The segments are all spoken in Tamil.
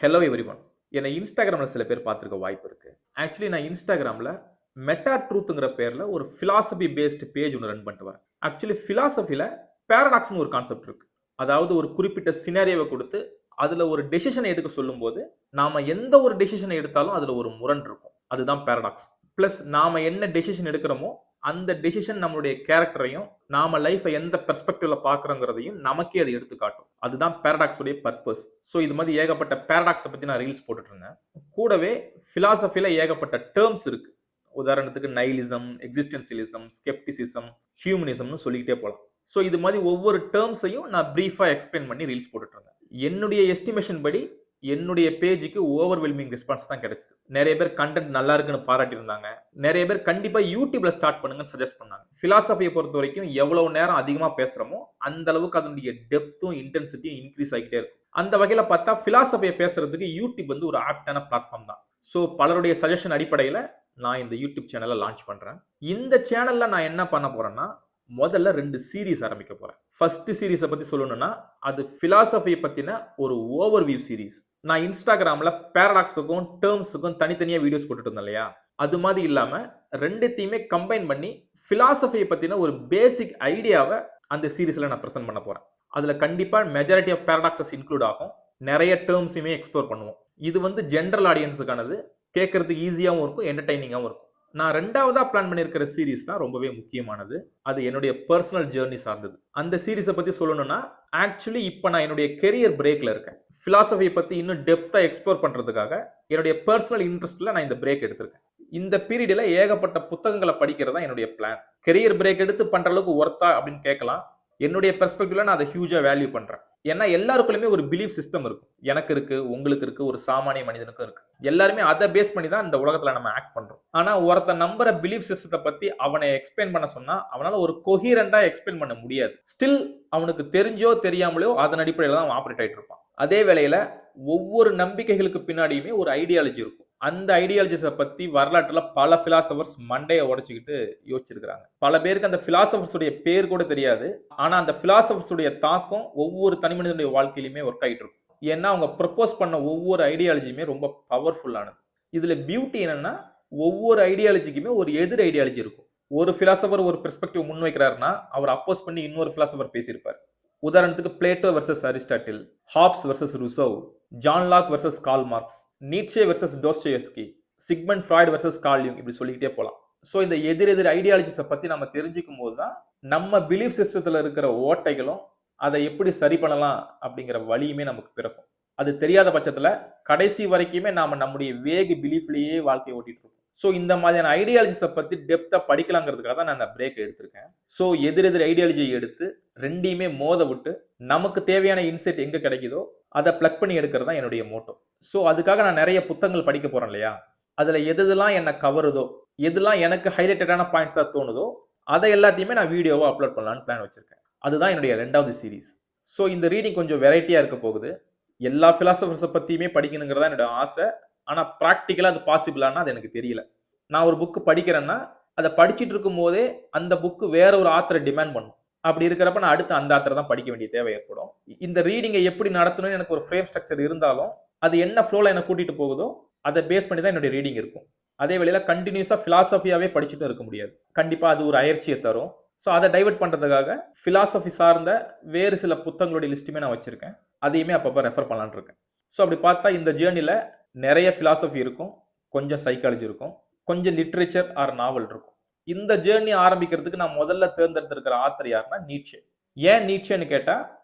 Hello everyone. என்னை இன்ஸ்டாகிராமில் சில பேர் பார்த்துருக்க வாய்ப்பு இருக்குது. ஆக்சுவலி நான் இன்ஸ்டாகிராமில் மெட்டா ட்ரூத்துங்கிற பேரில் ஒரு ஃபிலாசபி பேஸ்டு பேஜ் ஒன்று ரன் பண்ணிட்டு வரேன். ஆக்சுவலி ஃபிலாசபியில் பேரடாக்ஸ்னு ஒரு கான்செப்ட் இருக்குது. அதாவது ஒரு குறிப்பிட்ட சினாரியோவை கொடுத்து அதில் ஒரு டெசிஷனை எடுக்க சொல்லும்போது நாம் எந்த ஒரு டெசிஷனை எடுத்தாலும் அதில் ஒரு முரண் இருக்கும். அதுதான் பேரடாக்ஸ். ப்ளஸ் நாம் என்ன டெசிஷன் எடுக்கிறோமோ அந்த டெசிஷன் நம்மளுடைய கேரக்டரையும் நாம லைஃபை எந்த பெர்ஸ்பெக்டிவ்ல பாக்குறோங்கிறதையும் நமக்கே அது எடுத்து காட்டும். அதுதான் பேரடாக்ஸ் உடைய பர்பஸ். ஸோ இது மாதிரி ஏகப்பட்ட பேரடாக்ஸை பத்தி நான் ரீல்ஸ் போட்டுட்டு இருந்தேன். கூடவே பிலாசபில ஏகப்பட்ட டேர்ம்ஸ் இருக்கு. உதாரணத்துக்கு நைலிசம், எக்ஸிஸ்டன்சியலிசம், ஸ்கெப்டிசிசம், ஹியூமனிசம்னு சொல்லிக்கிட்டே போகலாம். ஸோ இது மாதிரி ஒவ்வொரு டேர்ம்ஸையும் நான் பிரீஃபா எக்ஸ்பிளைன் பண்ணி ரீல்ஸ் போட்டுட்டு இருந்தேன். என்னுடைய எஸ்டிமேஷன் படி என்னுடைய பேஜுக்கு ஓவர்வெல்மிங் ரெஸ்பான்ஸ் தான் கிடைச்சது. நிறைய பேர் கண்டென்ட் நல்லா இருக்குன்னு பாராட்டி இருந்தாங்க. நிறைய பேர் கண்டிப்பா யூடியூப்ல ஸ்டார்ட் பண்ணுங்கன்னு சஜஸ்ட் பண்ணாங்க. பிலாசபியை பொறுத்த வரைக்கும் எவ்வளவு நேரம் அதிகமா பேசுறோமோ அந்த அளவுக்கு அதனுடைய டெப்த்தும் இன்டென்சிட்டியும் இன்க்ரீஸ் ஆகிட்டே இருக்கும். அந்த வகையில பார்த்தா பிலாசபியை பேசுறதுக்கு யூடியூப் வந்து ஒரு ஆப்டான பிளாட்ஃபார்ம் தான். ஸோ பலருடைய சஜஷன் அடிப்படையில் நான் இந்த யூடியூப் சேனலை லான்ச் பண்றேன். இந்த சேனல்ல நான் என்ன பண்ண போறேன்னா முதல்ல 2 சீரீஸ் ஆரம்பிக்க போறேன். ஃபர்ஸ்ட் சீரீஸை பத்தி சொல்லணும்னா அது பிலாசபியை பத்தின ஒரு ஓவர்வியூ சீரீஸ். நான் இன்ஸ்டாகிராம்ல பேரடாக்ஸுக்கும் டேர்ம்ஸுக்கும் தனித்தனியா வீடியோஸ் போட்டுட்டு இருந்தேன் இல்லையா, அது மாதிரி இல்லாம ரெண்டுத்தையுமே கம்பைன் பண்ணி பிலாசபியை பத்தின ஒரு பேசிக் ஐடியாவை அந்த சீரீஸ்ல நான் பிரசன்ட் பண்ண போறேன். அதுல கண்டிப்பா மெஜாரிட்டி ஆஃப் பேரடாக்ஸஸ் இன்க்ளூட் ஆகும். நிறைய டேர்ம்ஸுமே எக்ஸ்ப்ளோர் பண்ணுவோம். இது வந்து ஜென்ரல் ஆடியன்ஸுக்கானது. கேட்கறதுக்கு ஈஸியாகவும் இருக்கும், என்டர்டைனிங்காகவும் இருக்கும். நான் 2வதா பிளான் பண்ணியிருக்கிற சீரீஸ் தான் ரொம்பவே முக்கியமானது. அது என்னுடைய பர்சனல் ஜேர்னி சார்ந்தது. அந்த சீரீஸை பத்தி சொல்லணும்னா ஆக்சுவலி இப்போ நான் என்னுடைய கெரியர் பிரேக்ல இருக்கேன். பிலாசபியை பத்தி இன்னும் டெப்தா எக்ஸ்ப்ளோர் பண்றதுக்காக என்னுடைய பர்சனல் இன்ட்ரெஸ்ட்ல நான் இந்த பிரேக் எடுத்திருக்கேன். இந்த பீரியட்ல ஏகப்பட்ட புத்தகங்களை படிக்கிறதா என்னுடைய பிளான். கெரியர் பிரேக் எடுத்து பண்ற அளவுக்கு ஒர்த்தா அப்படின்னு கேட்கலாம். என்னுடைய பெர்ஸ்பெக்டிவ்ல நான் அதை ஹியூஜா வேல்யூ பண்றேன். ஏன்னா எல்லாருக்குள்ளயுமே ஒரு பிலீஃப் சிஸ்டம் இருக்கும். எனக்கு இருக்கு, உங்களுக்கு இருக்கு, ஒரு சாமானிய மனிதனுக்கும் இருக்கு. எல்லாருமே அதை பேஸ் பண்ணி தான் இந்த உலகத்துல நம்ம ஆக்ட் பண்றோம். ஆனா ஒருத்த நம்புற பிலீஃப் சிஸ்டத்தை பத்தி அவனை எக்ஸ்பிளைன் பண்ண சொன்னா அவனால ஒரு கொஹீரண்டா எக்ஸ்பிளைன் பண்ண முடியாது. ஸ்டில் அவனுக்கு தெரிஞ்சோ தெரியாமலையோ அதன் அடிப்படையில தான் அவன் ஆப்ரேட் ஆயிட்டு இருப்பான். அதே வேளையில ஒவ்வொரு நம்பிக்கைகளுக்கு பின்னாடியுமே ஒரு ஐடியாலஜி இருக்கும். அந்த ஐடியாலஜிஸை பத்தி வரலாற்றுல பல பிலாசபர்ஸ் மண்டையை உடைச்சுக்கிட்டு யோசிச்சிருக்காங்க. பல பேருக்கு அந்த பிலாசபர்ஸ் உடைய பேர் கூட தெரியாது. ஆனா அந்த பிலாசபர்ஸ் உடைய தாக்கம் ஒவ்வொரு தனி மனிதனுடைய வாழ்க்கையிலுமே ஒர்க் ஆகிட்டு இருக்கும். ஏன்னா அவங்க ப்ரப்போஸ் பண்ண ஒவ்வொரு ஐடியாலஜியுமே ரொம்ப பவர்ஃபுல்லானது. இதுல பியூட்டி என்னன்னா ஒவ்வொரு ஐடியாலஜிக்குமே ஒரு எதிர் ஐடியாலஜி இருக்கும். ஒரு பிலாசபர் ஒரு பெர்ஸ்பெக்டிவ் முன்வைக்கிறாருன்னா அவர் அப்போஸ் பண்ணி இன்னொரு பிலாசபர் பேசியிருப்பார். உதாரணத்துக்கு Plato versus Aristotle, Hobbes versus Rousseau, John Locke versus Karl Marx, Nietzsche versus Dostoevsky, Sigmund Freud versus Carl யூங், இப்படி சொல்லிக்கிட்டே போகலாம். ஸோ இந்த எதிர் ஐடியாலஜிஸை பத்தி நம்ம தெரிஞ்சுக்கும் போது தான் நம்ம பிலீஃப் சிஸ்டத்தில் இருக்கிற ஓட்டைகளும் அதை எப்படி சரி பண்ணலாம் அப்படிங்கிற வழியுமே நமக்கு பிறக்கும். அது தெரியாத பட்சத்தில் கடைசி வரைக்குமே நாம நம்முடைய வேகு பிலீஃப்லேயே வாழ்க்கையை ஓட்டிட்டு இருக்கோம். ஸோ இந்த மாதிரியான ஐடியாலஜிஸை பத்தி டெப்தா படிக்கலாங்கிறதுக்காக தான் நான் அந்த பிரேக் எடுத்திருக்கேன். ஸோ எதிர் ஐடியாலஜியை எடுத்து ரெண்டையுமே மோத விட்டு நமக்கு தேவையான இன்சைட் எங்க கிடைக்குதோ அதை பிளக் பண்ணி எடுக்கிறது தான் என்னுடைய மோட்டோ. ஸோ அதுக்காக நான் நிறைய புத்தகங்கள் படிக்க போறேன் இல்லையா, அதுல எதெல்லாம் என்ன கவருதோ, எதெல்லாம் எனக்கு ஹைலைட்டடான பாயிண்ட்ஸா தோணுதோ அதை எல்லாத்தையுமே நான் வீடியோவா அப்லோட் பண்ணலான்னு பிளான் வச்சிருக்கேன். அதுதான் என்னுடைய 2வது சீரீஸ். ஸோ இந்த ரீடிங் கொஞ்சம் வெரைட்டியா இருக்க போகுது. எல்லா பிலாசபர்ஸை பத்தியுமே படிக்கணுங்கிறதா என்னோட ஆசை. ஆனா ப்ராக்டிக்கலா அது பாசிபிளானா அது எனக்கு தெரியல. நான் ஒரு புக்கு படிக்கிறேன்னா அதை படிச்சுட்டு இருக்கும் போதே அந்த புக்கு வேற ஒரு ஆத்தரை டிமாண்ட் பண்ணும். அப்படி இருக்கிறப்ப நான் அடுத்து அந்த ஆத்தரை தான் படிக்க வேண்டிய தேவை ஏற்படும். இந்த ரீடிங்கை எப்படி நடத்தணும்னு எனக்கு ஒரு ஃப்ரேம் ஸ்ட்ரக்சர் இருந்தாலும் அது என்ன ஃப்ளோல என்ன கூட்டிட்டு போகுதோ அதை பேஸ் பண்ணி தான் என்னுடைய ரீடிங் இருக்கும். அதே வேளையில கண்டினியூஸா பிலாசபியாவே படிச்சுட்டு இருக்க முடியாது. கண்டிப்பா அது ஒரு அயற்சியை தரும். ஸோ அதை டைவர்ட் பண்றதுக்காக பிலாசபி சார்ந்த வேறு சில புத்தகங்களுடைய லிஸ்ட்டுமே நான் வச்சிருக்கேன். அதையுமே அப்பப்போ ரெஃபர் பண்ணலான்னு இருக்கேன். ஸோ அப்படி பார்த்தா இந்த ஜேர்னில நிறைய பிலாசபி இருக்கும், கொஞ்சம் சைக்காலஜி இருக்கும், கொஞ்சம் லிட்ரேச்சர் ஆர் நாவல் இருக்கும். இந்த ஜேர்னி ஆரம்பிக்கிறதுக்கு நான் முதல்ல தேர்ந்தெடுத்திருக்கிற ஆத்தர் யாருன்னா நீட்சே. ஏன் நீட்சேன்னு கேட்டா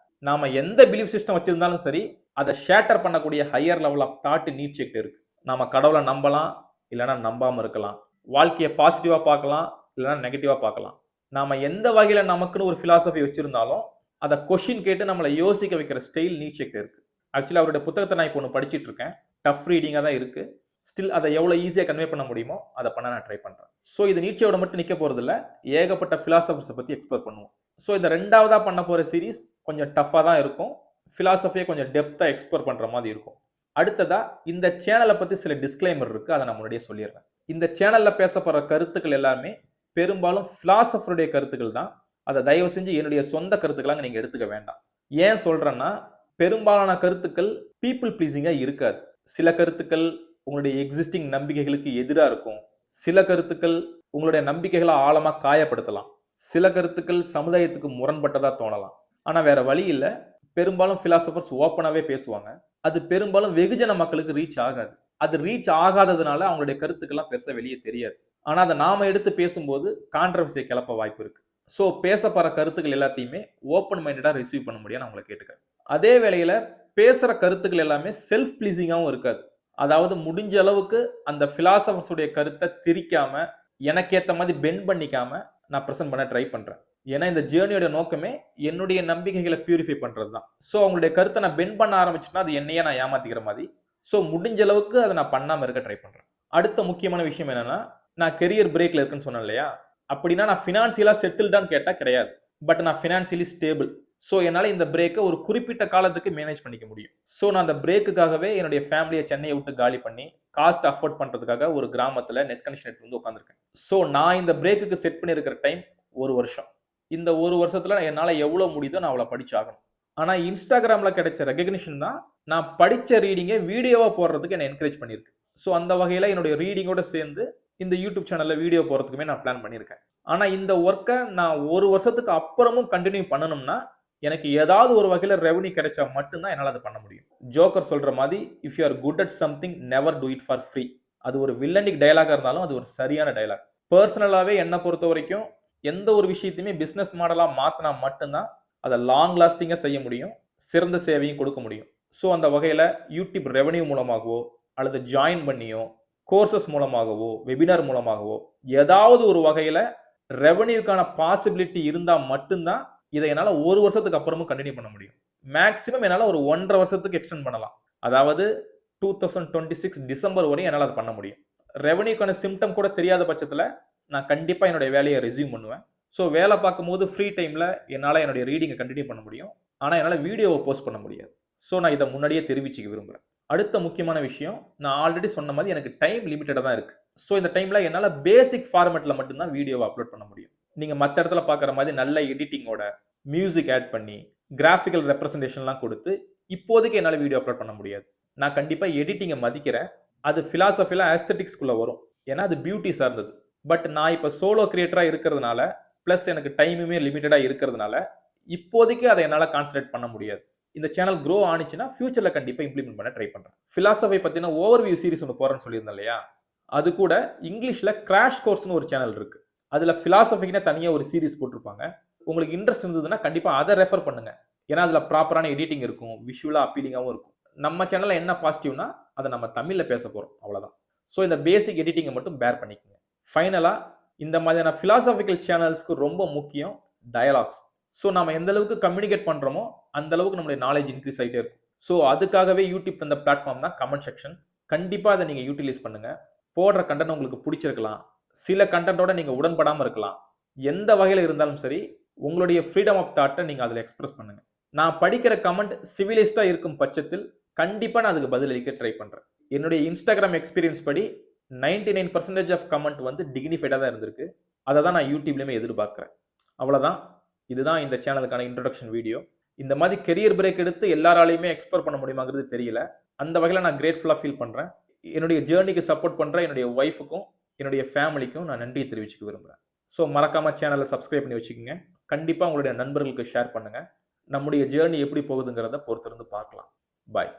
நாம எந்த பிலீஃப் சிஸ்டம் வச்சிருந்தாலும் சரி அதை ஷேட்டர் பண்ணக்கூடிய higher level of thought Nietzsche கிட்ட இருக்கு. நாம கடவுளை நம்பலாம், இல்லைன்னா நம்பாம இருக்கலாம். வாழ்க்கையை பாசிட்டிவா பார்க்கலாம், இல்லைன்னா நெகட்டிவா பார்க்கலாம். நாம எந்த வகையில நமக்குன்னு ஒரு பிலாசபி வச்சிருந்தாலும் அதை கொஸ்டின் கேட்டு நம்மளை யோசிக்க வைக்கிற ஸ்டைல் நீட்சே கிட்ட இருக்கு. ஆக்சுவலி அவருடைய புத்தகத்தை நான் இப்போ ஒன்று படிச்சுட்டு இருக்கேன். டஃப் ரீடிங்காக தான் இருக்கு. ஸ்டில் அதை எவ்வளோ ஈஸியாக கன்வே பண்ண முடியுமோ அதை பண்ண நான் ட்ரை பண்ணுறேன். ஸோ இது நீட்சேவோட மட்டும் நிற்க போகிறது இல்லை, ஏகப்பட்ட பிலாசபர்ஸை பற்றி எக்ஸ்ப்ளோர் பண்ணுவோம். ஸோ இந்த 2வதா பண்ண போகிற சீரீஸ் கொஞ்சம் டஃப்பாக தான் இருக்கும். பிலாசபியை கொஞ்சம் டெப்த்தாக எக்ஸ்ப்ளோர் பண்ணுற மாதிரி இருக்கும். அடுத்ததா இந்த சேனலை பற்றி சில டிஸ்க்ளைமர் இருக்குது, அதை நான் முன்னாடியே சொல்லிடுறேன். இந்த சேனலில் பேசப்படுற கருத்துக்கள் எல்லாமே பெரும்பாலும் பிலாசபருடைய கருத்துக்கள் தான். அதை தயவு செஞ்சு என்னுடைய சொந்த கருத்துக்களாக நீங்கள் எடுத்துக்க வேண்டாம். ஏன் சொல்கிறேன்னா பெரும்பாலான கருத்துக்கள் பீப்புள் ப்ளீஸிங்கா இருக்காது. சில கருத்துக்கள் உங்களுடைய எக்ஸிஸ்டிங் நம்பிக்கைகளுக்கு எதிரா இருக்கும். சில கருத்துக்கள் உங்களுடைய நம்பிக்கைகள ஆழமா காயப்படுத்தலாம். சில கருத்துக்கள் சமுதாயத்துக்கு முரண்பட்டதா தோணலாம். ஆனா வேற வழி இல்ல. பெரும்பாலும் பிலாசபர்ஸ் ஓப்பனாவே பேசுவாங்க. அது பெரும்பாலும் வெகுஜன மக்களுக்கு ரீச் ஆகாது. அது ரீச் ஆகாததுனால அவங்களுடைய கருத்துக்கள்லாம் பெருசா வெளிய தெரியாது. ஆனா அத நாம எடுத்து பேசும்போது கான்ட்ரோவர்சிய கிளப்ப வாய்ப்பு இருக்கு. சோ பேசப்படுற கருத்துக்கள் எல்லாத்தையுமே ஓப்பன் மைண்டடா ரிசீவ் பண்ண முடியும்னு நான் உங்கள கேட்டுக்கிறேன். அதே வேளையில பேசுற கருத்துக்கள் எல்லாமே செல்ஃப் ப்ளீசிங்காவும் இருக்காது. அதாவது முடிஞ்ச அளவுக்கு அந்த பிலாசபர்ஸ் உடைய கருத்த திரிக்காம, எனக்கு ஏத்த மாதிரி பெண்ட் பண்ணிக்காம நான் பிரசன்ட் பண்ண ட்ரை பண்றேன். ஏன்னா இந்த ஜேர்னியோட நோக்கமே என்னுடைய நம்பிக்கைகளை பியூரிஃபை பண்றது தான். சோ அவங்களுடைய கருத்தை நான் பெண்ட் பண்ண ஆரம்பிச்சுன்னா அது என்னையே நான் ஏமாத்திக்கிற மாதிரி. சோ முடிஞ்ச அளவுக்கு அதை நான் பண்ணாம இருக்க ட்ரை பண்றேன். அடுத்த முக்கியமான விஷயம் என்னன்னா, நான் கெரியர் பிரேக்ல இருக்குன்னு சொன்னேன் இல்லையா? அப்படின்னா நான் ஃபினான்சியலா செட்டில்டான்னு கேட்டா கிடையாது. பட் நான் ஃபினான்சியலி ஸ்டேபிள். சோ என்னால இந்த பிரேக்கை ஒரு குறிப்பிட்ட காலத்துக்கு மேனேஜ் பண்ணிக்க முடியும். சோ நான் அந்த பிரேக்குக்காகவே என்னுடைய ஃபேமிலியை சென்னையை விட்டு காலி பண்ணி காஸ்ட் அஃபோர்ட் பண்றதுக்காக ஒரு கிராமத்துல நெட் கனெக்ஷன் எடுத்து வந்து உட்காந்துருக்கேன். சோ நான் இந்த பிரேக்குக்கு செட் பண்ணியிருக்கிற டைம் 1 வருஷம். இந்த 1 வருஷத்துல என்னால எவ்வளவு முடியுதோ நான் அவ்வளவு படிச்சாகணும். ஆனா இன்ஸ்டாகிராம்ல கிடைச்ச ரெகக்னிஷன் தான் நான் படிச்ச ரீடிங்கை வீடியோவா போடுறதுக்கு என்ன என்கரேஜ் பண்ணியிருக்கு. சோ அந்த வகையில என்னுடைய ரீடிங்கோட சேர்ந்து இந்த யூடியூப் சேனல்ல வீடியோ போறதுக்குமே நான் பிளான் பண்ணியிருக்கேன். ஆனா இந்த ஒர்க்கை நான் 1 வருஷத்துக்கு அப்புறமும் கண்டினியூ பண்ணணும்னா எனக்கு ஏதாவது ஒரு வகையில ரெவன்யூ கிடைச்சா மட்டும்தான் என்னால அதை பண்ண முடியும். ஜோக்கர் சொல்ற மாதிரி if you are good at something never do it for free. அது ஒரு வில்லனிக் டயலாகா இருந்தாலும் அது ஒரு சரியான டயலாக். பர்சனலாவே என்னை பொறுத்த வரைக்கும் எந்த ஒரு விஷயத்தையுமே பிசினஸ் மாடலா மாத்தினா மட்டும்தான் அதை லாங் லாஸ்டிங்கா செய்ய முடியும், சிறந்த சேவையும் கொடுக்க முடியும். ஸோ அந்த வகையில யூடியூப் ரெவன்யூ மூலமாகவோ அல்லது ஜாயின் பண்ணியோ கோர்சஸ் மூலமாகவோ வெபினார் மூலமாகவோ ஏதாவது ஒரு வகையில ரெவன்யூக்கான பாசிபிலிட்டி இருந்தா மட்டும்தான் இதை என்னால 1 வருஷத்துக்கு அப்புறமும் கண்டினியூ பண்ண முடியும். மேக்ஸிமம் என்னால ஒரு 1.5 வருஷத்துக்கு எக்ஸ்டெண்ட் பண்ணலாம். அதாவது 2026 டிசம்பர் வரையும் என்னால அதை பண்ண முடியும். ரெவன்யூக்கான சிம்டம் கூட தெரியாத பட்சத்துல நான் கண்டிப்பா என்னுடைய வேலையை ரெஸ்யூம் பண்ணுவேன். ஸோ வேலை பார்க்கும்போது ஃப்ரீ டைம்ல என்னால என்னுடைய ரீடிங்கை கண்டினியூ பண்ண முடியும். ஆனா என்னால வீடியோவை போஸ்ட் பண்ண முடியாது. ஸோ நான் இதை முன்னாடியே தெரிவிச்சுக்க விரும்புறேன். அடுத்த முக்கியமான விஷயம், நான் ஆல்ரெடி சொன்ன மாதிரி எனக்கு டைம் லிமிட்டடா தான் இருக்கு. ஸோ இந்த டைம்ல என்னால பேசிக் ஃபார்மேட்ல மட்டும்தான் வீடியோவை அப்லோட் பண்ண முடியும். நீங்க மற்ற இடத்துல பார்க்குற மாதிரி நல்ல எடிட்டிங்கோட மியூசிக் ஆட் பண்ணி கிராஃபிக்கல் ரெப்ரசன்டேஷன்லாம் கொடுத்து இப்போதைக்கு என்னால் வீடியோ அப்லோட் பண்ண முடியாது. நான் கண்டிப்பாக எடிட்டிங்கை மதிக்கிறேன். அது ஃபிலாசபியில் ஆஸ்தட்டிக்ஸ்குள்ளே வரும். ஏன்னா அது பியூட்டி சார்ந்தது. பட் நான் இப்போ சோலோ கிரியேட்டராக இருக்கிறதுனால ப்ளஸ் எனக்கு டைமுமே லிமிட்டடாக இருக்கிறதுனால இப்போதைக்கு அதை என்னால் கான்சன்ட்ரேட் பண்ண முடியாது. இந்த சேனல் க்ரோ ஆனிச்சுன்னா ஃபியூச்சரில் கண்டிப்பாக இம்ப்ளிமெண்ட் பண்ண ட்ரை பண்ணுறேன். ஃபிலாசபி பற்றின ஓவர்வியூ சீரிஸ் ஒன்று போகிறேன்னு சொல்லியிருந்தேன் இல்லையா? அது கூட இங்கிலீஷில் கிராஷ் கோர்ஸ்னு ஒரு சேனல் இருக்குது. அதில் ஃபிலாசபிக்குன்னு தனியாக ஒரு சீரிஸ் போட்டிருப்பாங்க. உங்களுக்கு இன்ட்ரெஸ்ட் இருந்ததுன்னா கண்டிப்பாக அதை ரெஃபர் பண்ணுங்க. ஏன்னா அதில் ப்ராப்பரான எடிட்டிங் இருக்கும், விஷுவலாக அப்பீலிங்காகவும் இருக்கும். நம்ம சேனலில் என்ன பாசிட்டிவ்னா அதை நம்ம தமிழில் பேச போகிறோம், அவ்வளோதான். ஸோ இந்த பேசிக் எடிட்டிங்கை மட்டும் பேர் பண்ணிக்கோங்க. ஃபைனலாக இந்த மாதிரியான ஃபிலாசபிக்கல் சேனல்ஸ்க்கு ரொம்ப முக்கியம் டயலாக்ஸ். ஸோ நம்ம எந்த அளவுக்கு கம்யூனிகேட் பண்ணுறோமோ அந்த அளவுக்கு நம்மளுடைய நாலேஜ் இன்க்ரீஸ் ஆகிட்டே இருக்கும். ஸோ அதுக்காகவே யூடியூப் தந்த பிளாட்ஃபார்ம் தான் கமெண்ட் செக்ஷன். கண்டிப்பாக அதை நீங்கள் யூட்டிலைஸ் பண்ணுங்கள். போடுற கண்டென்ட் உங்களுக்கு பிடிச்சிருக்கலாம், சில கண்டென்ட்டோட நீங்கள் உடன்படாமல் இருக்கலாம். எந்த வகையில் இருந்தாலும் சரி, உங்களுடைய ஃப்ரீடம் ஆஃப் தாட்டை நீங்கள் அதில் எக்ஸ்பிரஸ் பண்ணுங்க. நான் படிக்கிற கமெண்ட் சிவிலைஸ்டாக இருக்கும் பட்சத்தில் கண்டிப்பாக நான் அதுக்கு பதிலளிக்க ட்ரை பண்ணுறேன். என்னுடைய இன்ஸ்டாகிராம் எக்ஸ்பீரியன்ஸ் படி 99% ஆஃப் கமெண்ட் வந்து டிக்னிஃபைடாக தான் இருந்திருக்கு. அதை தான் நான் யூடியூப்லேயுமே எதிர்பார்க்குறேன். அவ்வளோதான். இதுதான் இந்த சேனலுக்கான இன்ட்ரோடக்ஷன் வீடியோ. இந்த மாதிரி கெரியர் பிரேக் எடுத்து எல்லாராலையுமே எக்ஸ்ப்ளோர் பண்ண முடியுமாங்கிறது தெரியல. அந்த வகையில் நான் கிரேட்ஃபுல்லாக ஃபீல் பண்ணுறேன். என்னுடைய ஜேர்னிக்கு சப்போர்ட் பண்ணுற என்னுடைய ஒய்ஃபுக்கும் என்னுடைய ஃபேமிலிக்கும் நான் நன்றி தெரிவிச்சுக்க விரும்புகிறேன். ஸோ மறக்காமல் சேனலை சப்ஸ்கிரைப் பண்ணி வச்சுக்கோங்க. கண்டிப்பாக உங்களுடைய நண்பர்களுக்கு ஷேர் பண்ணுங்கள். நம்முடைய ஜேர்னி எப்படி போகுதுங்கிறத பொறுத்திருந்து பார்க்கலாம். பாய்.